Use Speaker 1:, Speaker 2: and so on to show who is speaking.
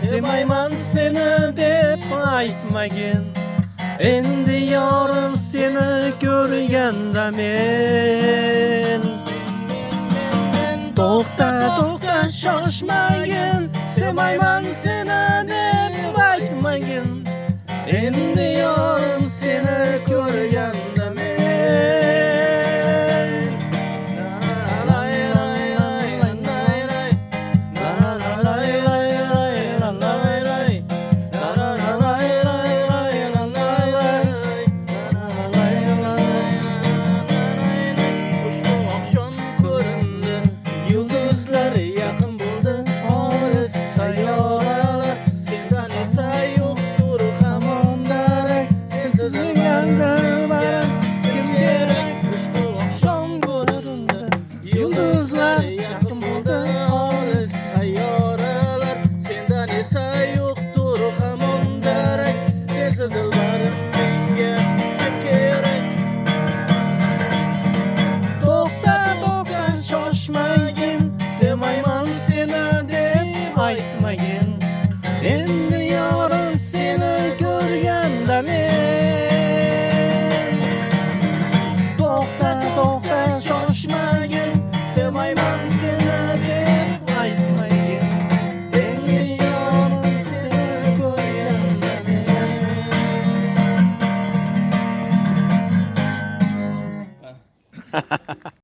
Speaker 1: Sevmayman seni deb aytmagin. Endi yorim seni ko'rganda men. To'xta, to'xta, shoshmagin. Sevmayman seni deb aytmagin. Endi yorim seni ko'rganda men. Yıldızlar yakın buldu, olis sayyoralar. Sendan esa yo'qdir hamon darak. Sensiz dilbarim menga kerak. To'xta, to'xta, shoshmagin. Sevmayman seni deb aytmagin. Endi yorim seni ko'rganda men. To'xta, to'xta, shoshmagin. Sevmayman seni deb aytmagin. Endi yorim seni ko'rganda men.